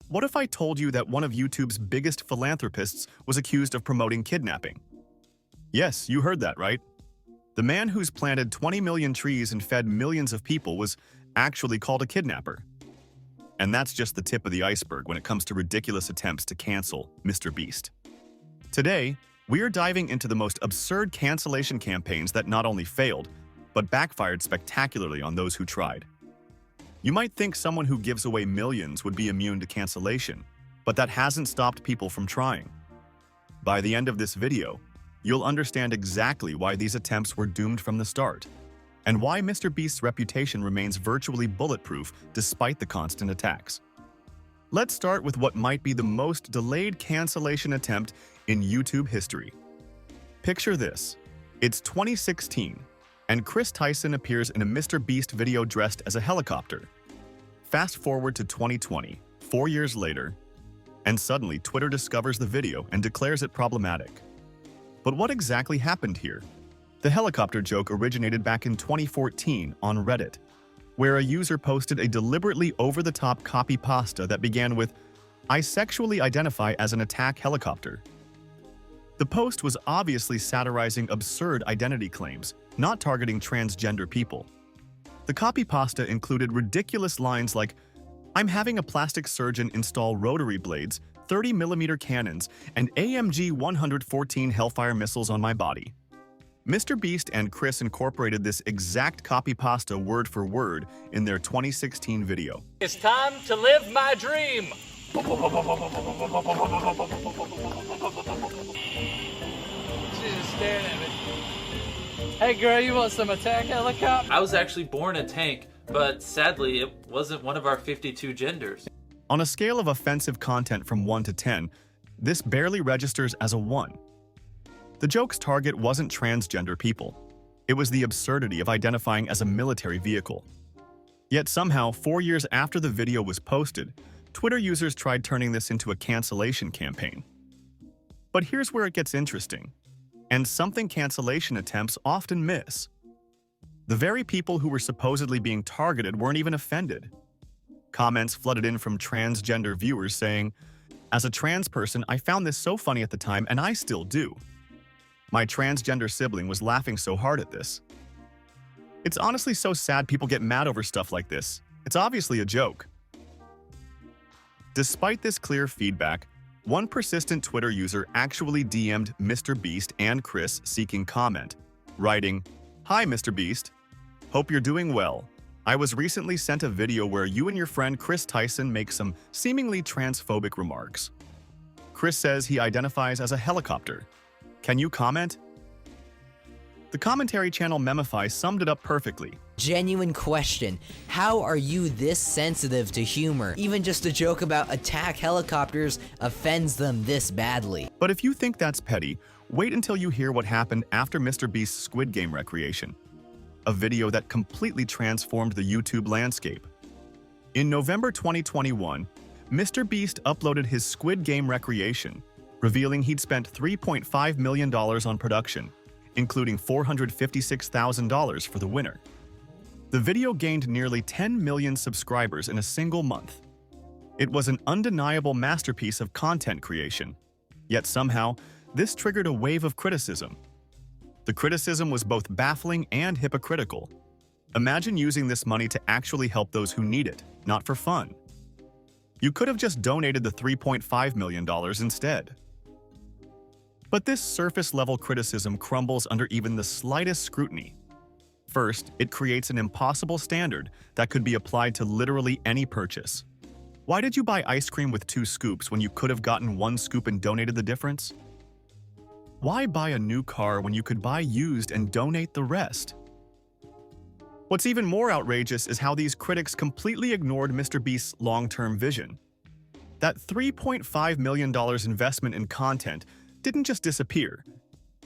What if I told you that one of YouTube's biggest philanthropists was accused of promoting kidnapping? Yes, you heard that right. The man who's planted 20 million trees and fed millions of people was actually called a kidnapper. And that's just the tip of the iceberg when it comes to ridiculous attempts to cancel MrBeast. Today, we are diving into the most absurd cancellation campaigns that not only failed, but backfired spectacularly on those who tried. You might think someone who gives away millions would be immune to cancellation, but that hasn't stopped people from trying. By the end of this video, you'll understand exactly why these attempts were doomed from the start, and why MrBeast's reputation remains virtually bulletproof despite the constant attacks. Let's start with what might be the most delayed cancellation attempt in YouTube history. Picture this. It's 2016, and Chris Tyson appears in a MrBeast video dressed as a helicopter. Fast forward to 2020, 4 years later, and suddenly Twitter discovers the video and declares it problematic. But what exactly happened here? The helicopter joke originated back in 2014 on Reddit, where a user posted a deliberately over-the-top copy pasta that began with, "I sexually identify as an attack helicopter." The post was obviously satirizing absurd identity claims, not targeting transgender people. The copy pasta included ridiculous lines like, "I'm having a plastic surgeon install rotary blades, 30mm cannons, and AMG 114 Hellfire missiles on my body." MrBeast and Chris incorporated this exact copy pasta word for word in their 2016 video. It's time to live my dream. She's just staring at me. Hey girl, you want some attack helicopter? I was actually born a tank, but sadly it wasn't one of our 52 genders. On a scale of offensive content from 1 to 10, this barely registers as a 1. The joke's target wasn't transgender people. It was the absurdity of identifying as a military vehicle. Yet somehow, 4 years after the video was posted, Twitter users tried turning this into a cancellation campaign. But here's where it gets interesting, and something cancellation attempts often miss. The very people who were supposedly being targeted weren't even offended. Comments flooded in from transgender viewers saying, "As a trans person, I found this so funny at the time, and I still do. My transgender sibling was laughing so hard at this." It's honestly so sad people get mad over stuff like this. It's obviously a joke. Despite this clear feedback, one persistent Twitter user actually DM'd MrBeast and Chris seeking comment, writing, "Hi MrBeast. Hope you're doing well. I was recently sent a video where you and your friend Chris Tyson make some seemingly transphobic remarks. Chris says he identifies as a helicopter. Can you comment?" The commentary channel Memify summed it up perfectly. Genuine question. How are you this sensitive to humor? Even just a joke about attack helicopters offends them this badly. But if you think that's petty, wait until you hear what happened after MrBeast's Squid Game recreation, a video that completely transformed the YouTube landscape. In November 2021, MrBeast uploaded his Squid Game recreation, revealing he'd spent $3.5 million on production, including $456,000 for the winner. The video gained nearly 10 million subscribers in a single month. It was an undeniable masterpiece of content creation. Yet somehow, this triggered a wave of criticism. The criticism was both baffling and hypocritical. Imagine using this money to actually help those who need it, not for fun. You could have just donated the $3.5 million instead. But this surface-level criticism crumbles under even the slightest scrutiny. First, it creates an impossible standard that could be applied to literally any purchase. Why did you buy ice cream with 2 scoops when you could have gotten 1 scoop and donated the difference? Why buy a new car when you could buy used and donate the rest? What's even more outrageous is how these critics completely ignored MrBeast's long-term vision. That $3.5 million investment in content didn't just disappear.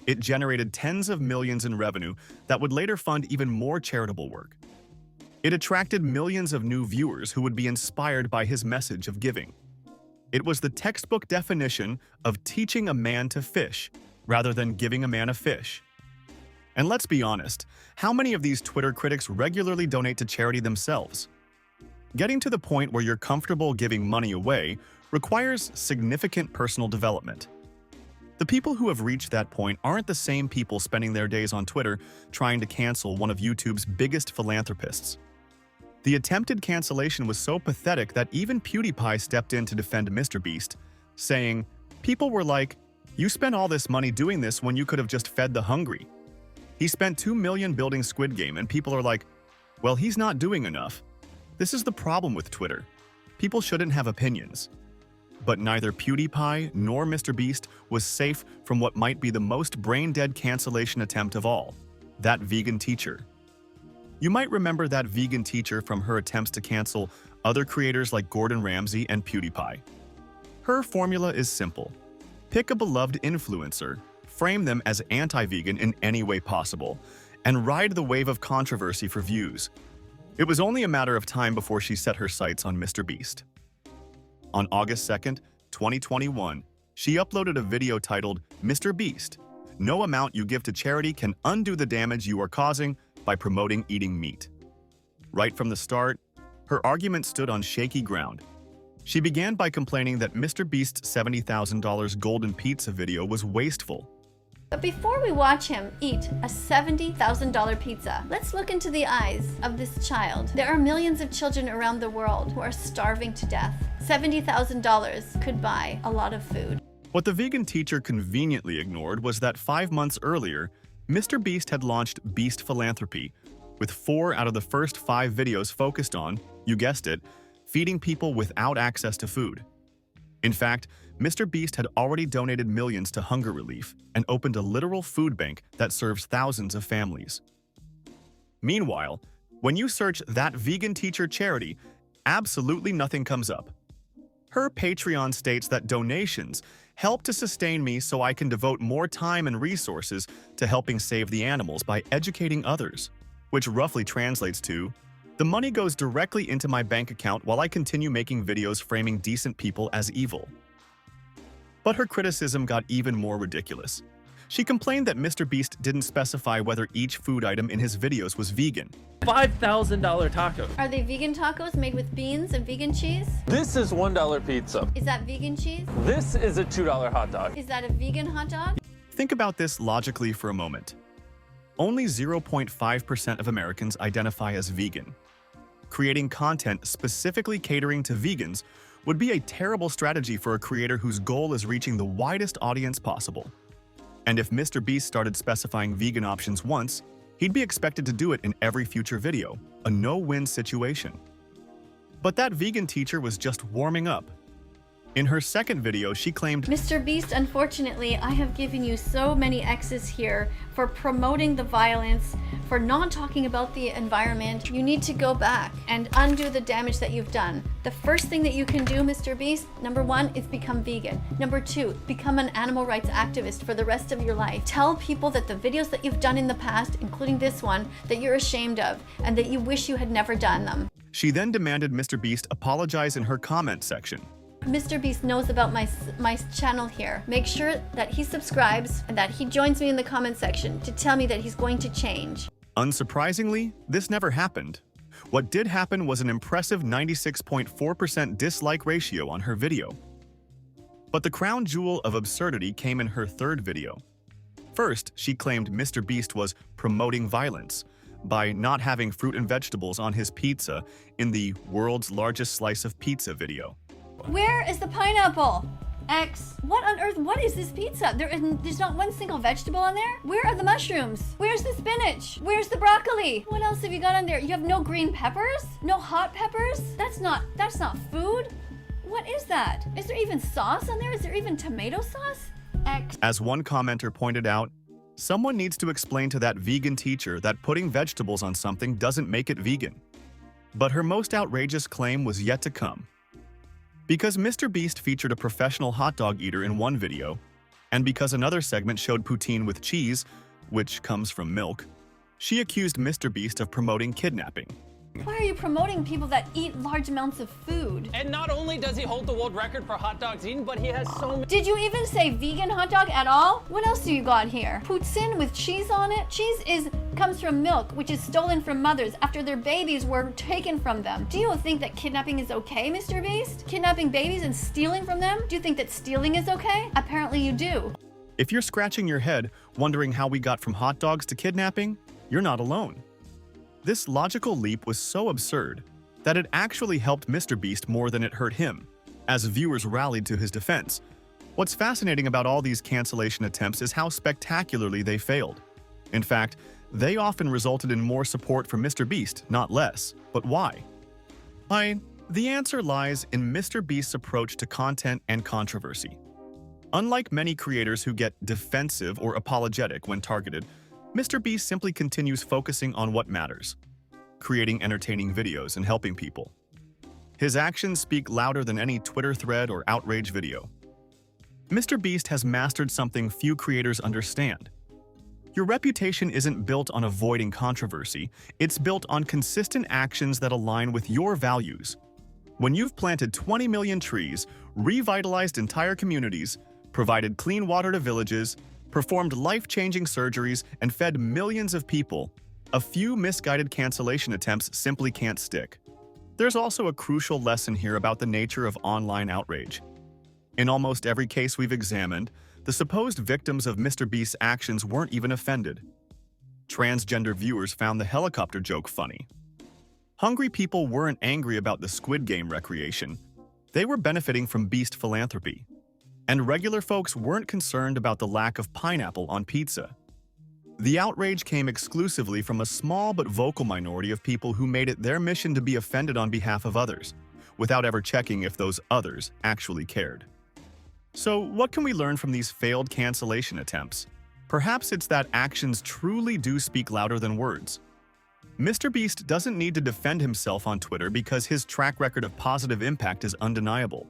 It generated tens of millions in revenue that would later fund even more charitable work. It attracted millions of new viewers who would be inspired by his message of giving. It was the textbook definition of teaching a man to fish, rather than giving a man a fish. And let's be honest, how many of these Twitter critics regularly donate to charity themselves? Getting to the point where you're comfortable giving money away requires significant personal development. The people who have reached that point aren't the same people spending their days on Twitter trying to cancel one of YouTube's biggest philanthropists. The attempted cancellation was so pathetic that even PewDiePie stepped in to defend MrBeast, saying, "People were like, you spent all this money doing this when you could have just fed the hungry. He spent $2 million building Squid Game and people are like, well, he's not doing enough." This is the problem with Twitter. People shouldn't have opinions. But neither PewDiePie nor MrBeast was safe from what might be the most brain-dead cancellation attempt of all, that vegan teacher. You might remember that vegan teacher from her attempts to cancel other creators like Gordon Ramsay and PewDiePie. Her formula is simple. Pick a beloved influencer, frame them as anti-vegan in any way possible, and ride the wave of controversy for views. It was only a matter of time before she set her sights on MrBeast. On August 2nd, 2021, she uploaded a video titled, "MrBeast, no amount you give to charity can undo the damage you are causing by promoting eating meat." Right from the start, her argument stood on shaky ground. She began by complaining that MrBeast's $70,000 golden pizza video was wasteful. But before we watch him eat a $70,000 pizza, let's look into the eyes of this child. There are millions of children around the world who are starving to death. $70,000 could buy a lot of food. What the vegan teacher conveniently ignored was that 5 months earlier, MrBeast had launched Beast Philanthropy, with 4 out of the first 5 videos focused on, you guessed it, feeding people without access to food. In fact, MrBeast had already donated millions to hunger relief and opened a literal food bank that serves thousands of families. Meanwhile, when you search that vegan teacher charity, absolutely nothing comes up. Her Patreon states that donations help to sustain me so I can devote more time and resources to helping save the animals by educating others, which roughly translates to, the money goes directly into my bank account while I continue making videos framing decent people as evil. But her criticism got even more ridiculous. She complained that MrBeast didn't specify whether each food item in his videos was vegan. $5,000 taco. Are they vegan tacos made with beans and vegan cheese? This is $1 pizza. Is that vegan cheese? This is a $2 hot dog. Is that a vegan hot dog? Think about this logically for a moment. Only 0.5% of Americans identify as vegan. Creating content specifically catering to vegans would be a terrible strategy for a creator whose goal is reaching the widest audience possible. And if MrBeast started specifying vegan options once, he'd be expected to do it in every future video, a no-win situation. But that vegan teacher was just warming up. In her second video, she claimed, MrBeast, unfortunately, I have given you so many X's here for promoting the violence, for not talking about the environment. You need to go back and undo the damage that you've done. The first thing that you can do, MrBeast, number 1, is become vegan. Number 2, become an animal rights activist for the rest of your life. Tell people that the videos that you've done in the past, including this one, that you're ashamed of and that you wish you had never done them. She then demanded MrBeast apologize in her comment section. MrBeast knows about my channel here. Make sure that he subscribes and that he joins me in the comment section to tell me that he's going to change. Unsurprisingly, this never happened. What did happen was an impressive 96.4% dislike ratio on her video. But the crown jewel of absurdity came in her third video. First, she claimed MrBeast was promoting violence by not having fruit and vegetables on his pizza in the world's largest slice of pizza video. Where is the pineapple? X. What on earth? What is this pizza? There's not one single vegetable on there? Where are the mushrooms? Where's the spinach? Where's the broccoli? What else have you got on there? You have no green peppers? No hot peppers? That's not food? What is that? Is there even sauce on there? Is there even tomato sauce? X. As one commenter pointed out, someone needs to explain to that vegan teacher that putting vegetables on something doesn't make it vegan. But her most outrageous claim was yet to come. Because MrBeast featured a professional hot dog eater in one video, and because another segment showed poutine with cheese, which comes from milk, she accused MrBeast of promoting kidnapping. Why are you promoting people that eat large amounts of food? And not only does he hold the world record for hot dogs eaten, but he has so many. Did you even say vegan hot dog at all? What else do you got here? Poutine with cheese on it? Cheese is comes from milk, which is stolen from mothers after their babies were taken from them. Do you think that kidnapping is okay, MrBeast? Kidnapping babies and stealing from them? Do you think that stealing is okay? Apparently you do. If you're scratching your head, wondering how we got from hot dogs to kidnapping, you're not alone. This logical leap was so absurd that it actually helped MrBeast more than it hurt him, as viewers rallied to his defense. What's fascinating about all these cancellation attempts is how spectacularly they failed. In fact, they often resulted in more support for MrBeast, not less. But why? The answer lies in MrBeast's approach to content and controversy. Unlike many creators who get defensive or apologetic when targeted, MrBeast simply continues focusing on what matters: creating entertaining videos and helping people. His actions speak louder than any Twitter thread or outrage video. MrBeast has mastered something few creators understand. Your reputation isn't built on avoiding controversy, it's built on consistent actions that align with your values. When you've planted 20 million trees, revitalized entire communities, provided clean water to villages, performed life-changing surgeries, and fed millions of people, a few misguided cancellation attempts simply can't stick. There's also a crucial lesson here about the nature of online outrage. In almost every case we've examined, the supposed victims of MrBeast's actions weren't even offended. Transgender viewers found the helicopter joke funny. Hungry people weren't angry about the Squid Game recreation. They were benefiting from Beast philanthropy. And regular folks weren't concerned about the lack of pineapple on pizza. The outrage came exclusively from a small but vocal minority of people who made it their mission to be offended on behalf of others, without ever checking if those others actually cared. So, what can we learn from these failed cancellation attempts? Perhaps it's that actions truly do speak louder than words. MrBeast doesn't need to defend himself on Twitter because his track record of positive impact is undeniable.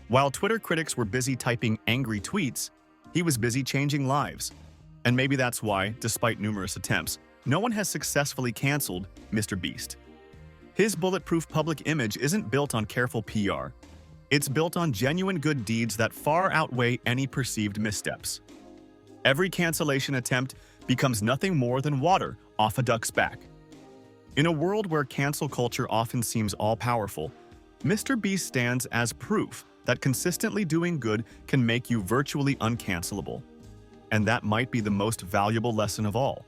While Twitter critics were busy typing angry tweets, he was busy changing lives. And maybe that's why, despite numerous attempts, no one has successfully canceled MrBeast. His bulletproof public image isn't built on careful PR. It's built on genuine good deeds that far outweigh any perceived missteps. Every cancellation attempt becomes nothing more than water off a duck's back. In a world where cancel culture often seems all-powerful, MrBeast stands as proof that consistently doing good can make you virtually uncancelable. And that might be the most valuable lesson of all.